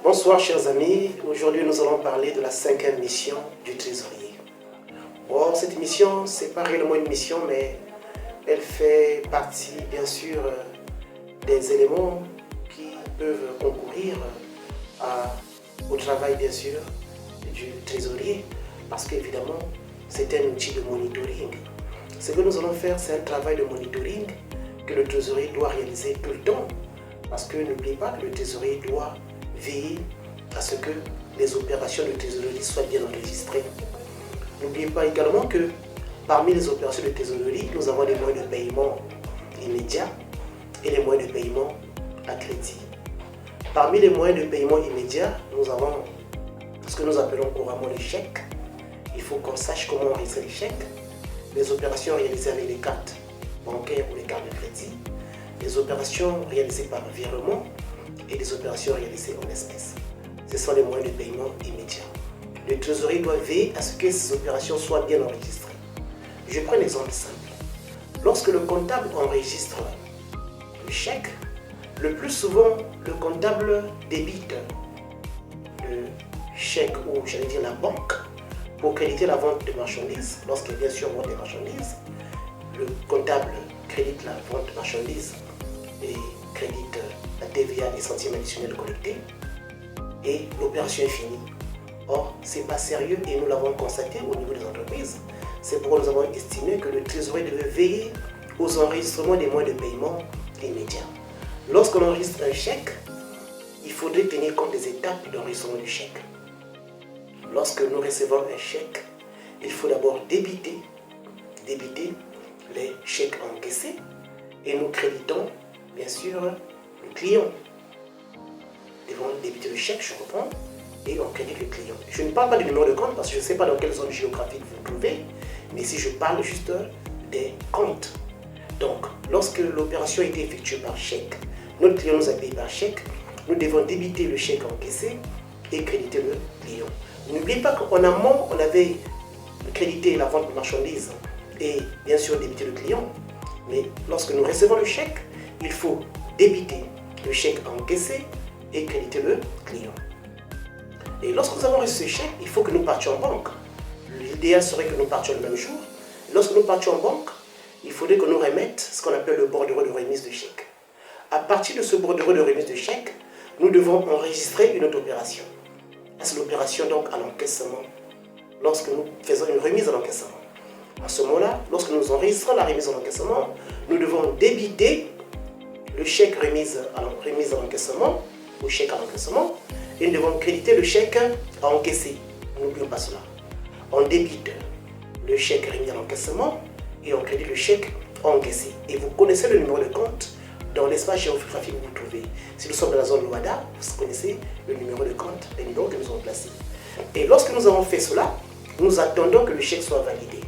Bonsoir chers amis, aujourd'hui nous allons parler de la 5e mission du trésorier. Bon, cette mission, c'est pas réellement une mission, mais elle fait partie bien sûr des éléments qui peuvent concourir au travail bien sûr du trésorier, parce qu'évidemment c'est un outil de monitoring. Ce que nous allons faire, c'est un travail de monitoring que le trésorier doit réaliser tout le temps, parce que n'oubliez pas que le trésorier doit veiller à ce que les opérations de trésorerie soient bien enregistrées. N'oubliez pas également que parmi les opérations de trésorerie, nous avons les moyens de paiement immédiats et les moyens de paiement à crédit. Parmi les moyens de paiement immédiats, nous avons ce que nous appelons couramment les chèques. Il faut qu'on sache comment enregistrer les chèques, les opérations réalisées avec les cartes bancaires ou les cartes de crédit, les opérations réalisées par virement et des opérations réalisées en espèces. Ce sont les moyens de paiement immédiats. Le trésorier doit veiller à ce que ces opérations soient bien enregistrées. Je prends un exemple simple. Lorsque le comptable enregistre le chèque, le plus souvent, le comptable débite le chèque ou, j'allais dire, la banque pour créditer la vente de marchandises. Lorsqu'il y a bien sûr vente de marchandises, le comptable crédite la vente de marchandises et crédite la TVA et centimes additionnels collectés et l'opération est finie. Or, ce n'est pas sérieux et nous l'avons constaté au niveau des entreprises. C'est pourquoi nous avons estimé que le trésorier devait veiller aux enregistrements des moyens de paiement immédiats. Lorsqu'on enregistre un chèque, il faudrait tenir compte des étapes d'enregistrement du chèque. Lorsque nous recevons un chèque, il faut d'abord débiter les chèques encaissés et nous créditons bien sûr le client. Nous devons débiter le chèque, je reprends, et on crédite le client. Je ne parle pas du numéro de compte parce que je ne sais pas dans quelle zone géographique vous vous trouvez, mais si je parle juste des comptes. Donc, lorsque l'opération a été effectuée par chèque, notre client nous a payé par chèque, nous devons débiter le chèque encaissé et créditer le client. N'oubliez pas qu'en amont, on avait crédité la vente de marchandises et bien sûr débiter le client. Mais lorsque nous recevons le chèque, il faut débiter le chèque encaissé et créditer le client. Et lorsque nous avons reçu ce chèque, il faut que nous partions en banque. L'idéal serait que nous partions le même jour. Lorsque nous partions en banque, il faudrait que nous remettent ce qu'on appelle le bordereau de remise de chèque. À partir de ce bordereau de remise de chèque, nous devons enregistrer une autre opération. C'est l'opération donc à l'encaissement. Lorsque nous faisons une remise à l'encaissement. À ce moment-là, lorsque nous enregistrons la remise à l'encaissement, nous devons débiter le chèque remise à l'encaissement, ou chèque à l'encaissement, et nous devons créditer le chèque à encaisser. N'oublions pas cela. On débite le chèque remis à l'encaissement et on crédite le chèque à encaisser. Et vous connaissez le numéro de compte dans l'espace géographique où vous vous trouvez. Si nous sommes dans la zone Luanda, vous connaissez le numéro de compte, les numéros que nous avons placés. Et lorsque nous avons fait cela, nous attendons que le chèque soit validé.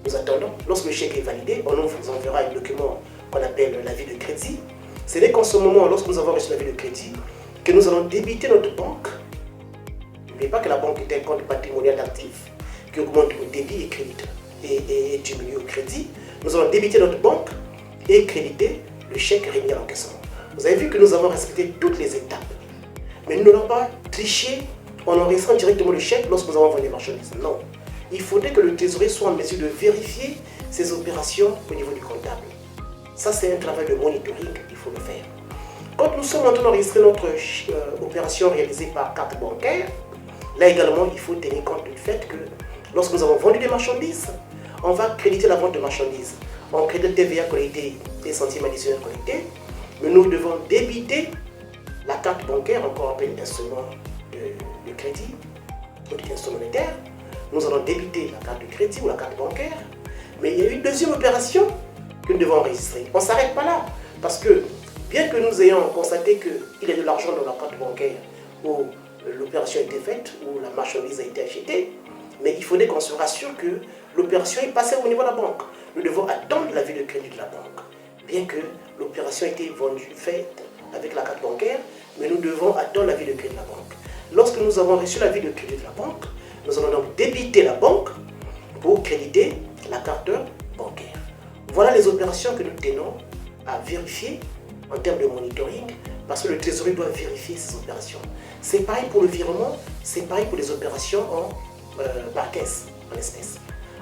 Nous attendons, lorsque le chèque est validé, on vous enverra un document qu'on appelle l'avis de crédit. Ce n'est qu'en ce moment, lorsque nous avons reçu l'avis de crédit, que nous allons débiter notre banque. N'oubliez pas que la banque est un compte patrimonial d'actifs qui augmente au débit et crédit et diminue au crédit. Nous allons débiter notre banque et créditer le chèque remis à l'encaissement. Vous avez vu que nous avons respecté toutes les étapes. Mais nous n'allons pas tricher en enregistrant directement le chèque lorsque nous avons vendu les marchandises. Non. Il faudrait que le trésorier soit en mesure de vérifier ces opérations au niveau du comptable. Ça, c'est un travail de monitoring, il faut le faire. Quand nous sommes en train d'enregistrer notre opération réalisée par carte bancaire, là également, il faut tenir compte du fait que lorsque nous avons vendu des marchandises, on va créditer la vente de marchandises. On crédite TVA collectée et centimes additionnels collectés, mais nous devons débiter la carte bancaire, encore appelée instrument de crédit, ou d'instrument monétaire. Nous allons débiter la carte de crédit ou la carte bancaire, mais il y a une deuxième opération que nous devons enregistrer. On ne s'arrête pas là, parce que bien que nous ayons constaté qu'il y a de l'argent dans la carte bancaire où l'opération a été faite, où la marchandise a été achetée, mais il faudrait qu'on se rassure que l'opération est passée au niveau de la banque. Nous devons attendre l'avis de crédit de la banque. Bien que l'opération ait été faite avec la carte bancaire, mais nous devons attendre l'avis de crédit de la banque. Lorsque nous avons reçu l'avis de crédit de la banque, nous allons donc débiter la banque pour créditer la carte bancaire. Voilà les opérations que nous tenons à vérifier en termes de monitoring parce que le trésorier doit vérifier ses opérations. C'est pareil pour le virement, c'est pareil pour les opérations par caisse, en espèces.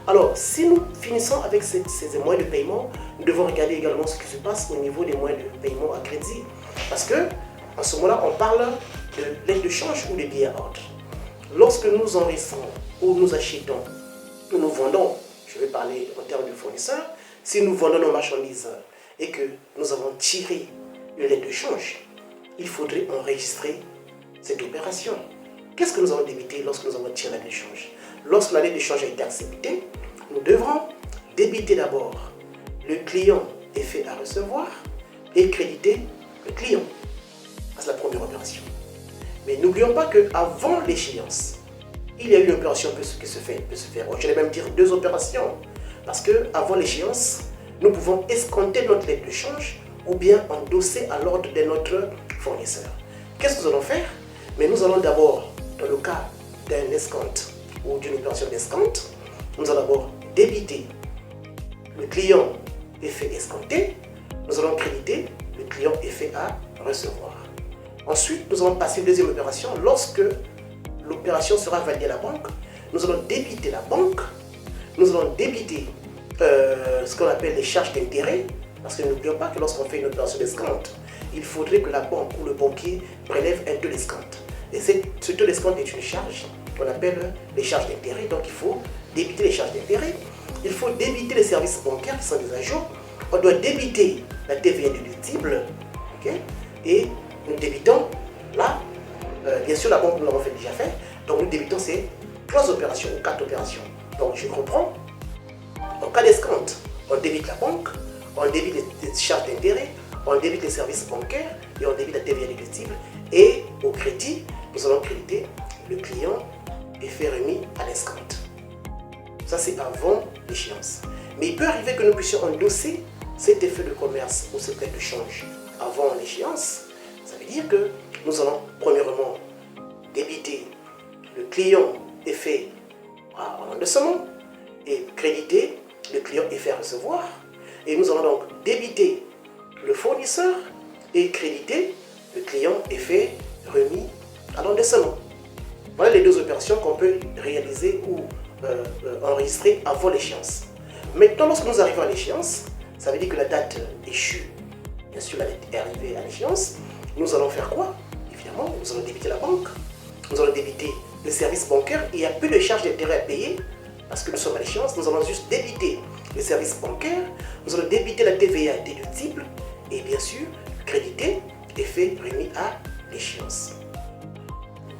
Alors, si nous finissons avec ces moyens de paiement, nous devons regarder également ce qui se passe au niveau des moyens de paiement à crédit. Parce que, en ce moment-là, on parle de l'aide de change ou de billets à ordre. Lorsque nous enregistrons ou nous achetons ou nous vendons, je vais parler en termes de fournisseurs, si nous vendons nos marchandises et que nous avons tiré une lettre de change, il faudrait enregistrer cette opération. Qu'est-ce que nous avons débité lorsque nous avons tiré la lettre de change? Lorsque la lettre de change a été acceptée, nous devrons débiter d'abord le client effet à recevoir et créditer le client. C'est la première opération. Mais n'oublions pas qu'avant l'échéance, il y a une opération qui peut se faire. Je vais même dire 2 opérations. Parce qu'avant l'échéance, nous pouvons escompter notre lettre de change ou bien endosser à l'ordre de notre fournisseur. Qu'est-ce que nous allons faire? Mais nous allons d'abord, dans le cas d'un escompte ou d'une opération d'escompte, nous allons d'abord débiter le client effet escompté, nous allons créditer le client effet à recevoir. Ensuite, nous allons passer à une deuxième opération. Lorsque l'opération sera validée à la banque, nous allons débiter la banque, nous allons débiter ce qu'on appelle les charges d'intérêt, parce que n'oublions pas que lorsqu'on fait une opération d'escompte, il faudrait que la banque ou le banquier prélève un taux d'escompte. Et ce taux d'escompte est une charge qu'on appelle les charges d'intérêt, donc il faut débiter les charges d'intérêt, il faut débiter les services bancaires qui sont des ajouts, on doit débiter la TVA déductible, okay? Et nous débitons là, bien sûr la banque nous l'avons déjà fait, donc nous débitons ces 3 opérations ou 4 opérations. Donc je reprends, en cas d'escompte, on débite la banque, on débite les charges d'intérêt, on débite les services bancaires et on débite la TVA déductible. Et au crédit, nous allons créditer le client effet remis à l'escompte. Ça c'est avant l'échéance. Mais il peut arriver que nous puissions endosser cet effet de commerce ou cette lettre de change avant l'échéance. Ça veut dire que nous allons premièrement débiter le client effet en endossement et créditer le client effet à recevoir. Et nous allons donc débiter le fournisseur et créditer le client effet remis à l'endossement. Voilà les 2 opérations qu'on peut réaliser ou enregistrer avant l'échéance. Maintenant, lorsque nous arrivons à l'échéance, ça veut dire que la date échue, bien sûr la date est arrivée à l'échéance, nous allons faire quoi? Évidemment, nous allons débiter la banque, nous allons débiter le service bancaire et il y a peu de charges d'intérêt à payer parce que nous sommes à l'échéance, nous allons juste débiter les services bancaires, nous allons débiter la TVA déductible et bien sûr créditer effet remis à l'échéance.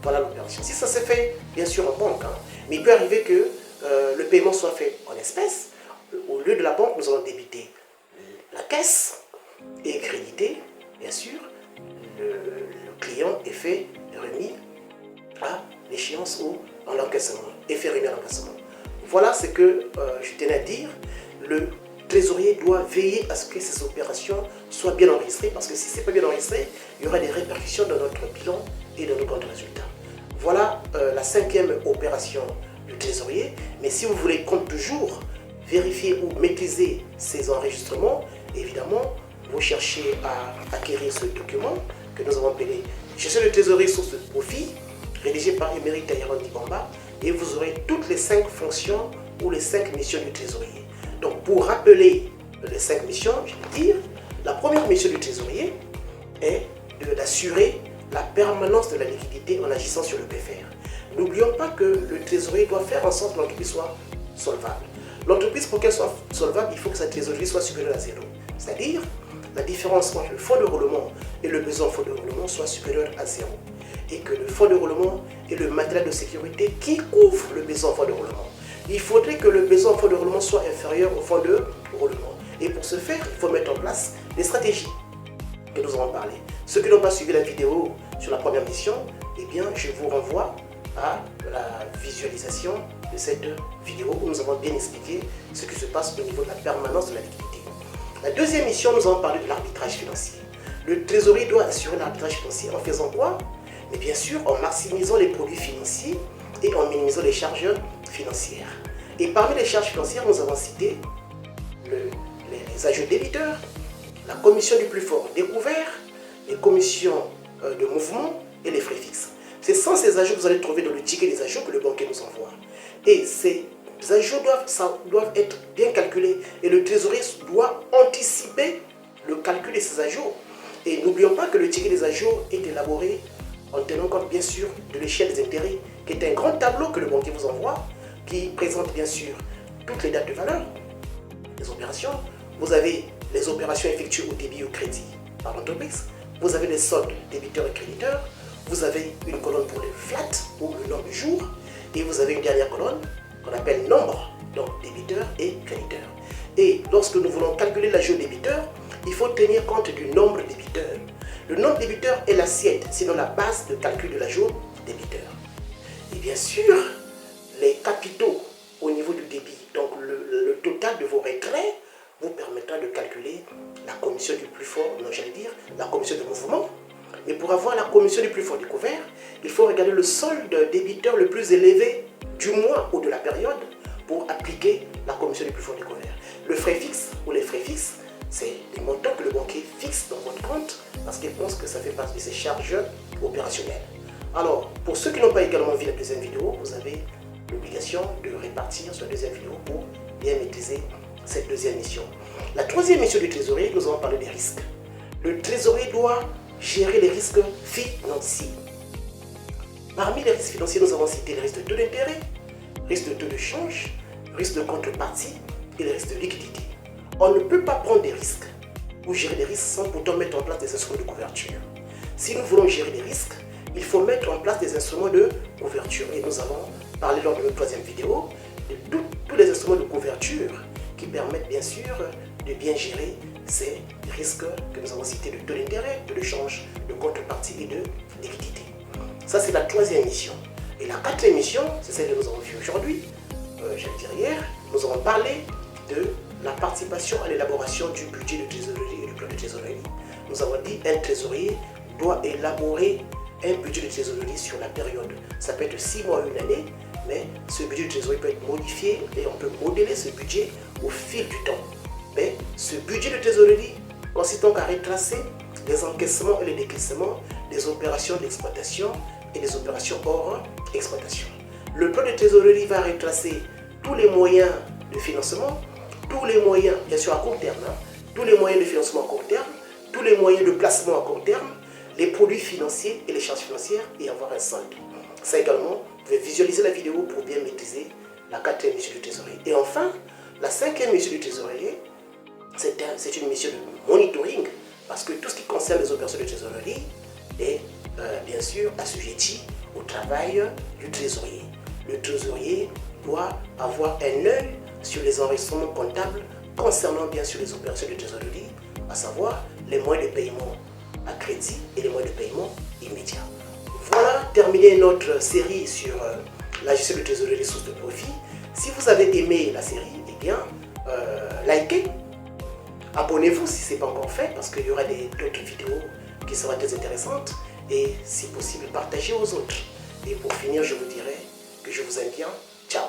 Voilà l'opération. Si ça s'est fait bien sûr en banque, mais il peut arriver que le paiement soit fait en espèces. Au lieu de la banque, nous allons débiter la caisse et créditer bien sûr le client effet remis à l'échéance ou en encaissement, effet remis à l'encaissement. Voilà ce que je tenais à dire. Le trésorier doit veiller à ce que ces opérations soient bien enregistrées parce que si ce n'est pas bien enregistré, il y aura des répercussions dans notre bilan et dans nos comptes résultats. Voilà la 5e opération du trésorier. Mais si vous voulez, comme toujours, vérifier ou maîtriser ces enregistrements, évidemment, vous cherchez à acquérir ce document que nous avons appelé Gestion de trésorerie source de profit, rédigé par Émeric Taïran Dibamba, et vous aurez toutes les 5 fonctions ou les 5 missions du trésorier. Donc pour rappeler les 5 missions, je vais dire, la première mission du trésorier est d'assurer la permanence de la liquidité en agissant sur le PFR. N'oublions pas que le trésorier doit faire en sorte que l'entreprise soit solvable. L'entreprise, pour qu'elle soit solvable, il faut que sa trésorerie soit supérieure à 0. C'est-à-dire, la différence entre le fonds de roulement et le besoin en fonds de roulement soit supérieure à 0. Et que le fonds de roulement est le matériel de sécurité qui couvre le besoin en fonds de roulement. Il faudrait que le besoin en fonds de roulement soit inférieur au fonds de roulement. Et pour ce faire, il faut mettre en place des stratégies que nous avons parlé. Ceux qui n'ont pas suivi la vidéo sur la première mission, eh bien, je vous renvoie à la visualisation de cette vidéo où nous avons bien expliqué ce qui se passe au niveau de la permanence de la liquidité. La deuxième mission, nous avons parlé de l'arbitrage financier. Le trésorier doit assurer l'arbitrage financier en faisant quoi? Mais bien sûr, en maximisant les produits financiers et en minimisant les charges financières. Et parmi les charges financières, nous avons cité les ajouts débiteurs, la commission du plus fort découvert, les commissions de mouvement et les frais fixes. C'est sans ces ajouts que vous allez trouver dans le ticket des ajouts que le banquier nous envoie. Et ces ajouts doivent être bien calculés et le trésorier doit anticiper le calcul de ces ajouts. Et n'oublions pas que le ticket des ajouts est élaboré en tenant compte bien sûr de l'échelle des intérêts, qui est un grand tableau que le banquier vous envoie, qui présente bien sûr toutes les dates de valeur des opérations. Vous avez les opérations effectuées au débit ou au crédit par l'entreprise. Vous avez les soldes débiteurs et créditeurs. Vous avez une colonne pour les flats ou le nombre de jours. Et vous avez une dernière colonne qu'on appelle nombre, donc débiteurs et créditeurs. Et lorsque nous voulons calculer l'ajout débiteur, il faut tenir compte du nombre débiteurs. Le nombre débiteur est l'assiette, sinon la base de calcul de l'ajout débiteur. Et bien sûr, les capitaux au niveau du débit, donc le total de vos retraits, vous permettra de calculer la commission du plus fort, non j'allais dire, la commission de mouvement. Mais pour avoir la commission du plus fort découvert, il faut regarder le solde débiteur le plus élevé du mois ou de la période pour appliquer la commission du plus fort découvert. Le frais fixe ou les frais fixes, c'est des montants que le banquier fixe dans votre compte parce qu'il pense que ça fait partie de ses charges opérationnelles. Alors, pour ceux qui n'ont pas également vu la deuxième vidéo, vous avez l'obligation de répartir sur la deuxième vidéo pour bien maîtriser cette deuxième mission. La troisième mission du trésorier, nous allons parler des risques. Le trésorier doit gérer les risques financiers. Parmi les risques financiers, nous avons cité les risques de taux d'intérêt, risques de taux de change, risques de contrepartie et les risques de liquidité. On ne peut pas prendre des risques ou gérer des risques sans pourtant mettre en place des instruments de couverture. Si nous voulons gérer des risques, il faut mettre en place des instruments de couverture. Et nous avons parlé lors de notre troisième vidéo de tous les instruments de couverture qui permettent bien sûr de bien gérer ces risques que nous avons cités de taux d'intérêt, de change, de contrepartie et de liquidité. Ça, c'est la troisième mission. Et la quatrième mission, c'est celle que nous avons vue aujourd'hui, j'allais dire hier, nous avons parlé de la participation à l'élaboration du budget de trésorerie et du plan de trésorerie. Nous avons dit qu'un trésorier doit élaborer un budget de trésorerie sur la période. Ça peut être 6 mois ou une année, mais ce budget de trésorerie peut être modifié et on peut modeler ce budget au fil du temps. Mais ce budget de trésorerie consiste donc à retracer les encaissements et les décaissements des opérations d'exploitation et des opérations hors exploitation. Le plan de trésorerie va retracer tous les moyens de financement, tous les moyens, bien sûr à court terme, tous les moyens de financement à court terme, tous les moyens de placement à court terme, les produits financiers et les charges financières et avoir un solde. Ça également, vous pouvez visualiser la vidéo pour bien maîtriser la quatrième mission du trésorier. Et enfin, la cinquième mission du trésorier, c'est une mission de monitoring parce que tout ce qui concerne les opérations de trésorerie est bien sûr assujetti au travail du trésorier. Le trésorier doit avoir un œil sur les enregistrements comptables concernant bien sûr les opérations de trésorerie, à savoir les moyens de paiement à crédit et les moyens de paiement immédiat. Voilà, terminé notre série sur la gestion de trésorerie et les sources de profit. Si vous avez aimé la série, eh bien, likez, abonnez-vous si ce n'est pas encore fait parce qu'il y aura d'autres vidéos qui seront très intéressantes et si possible, partagez aux autres. Et pour finir, je vous dirai que je vous aime bien. Ciao.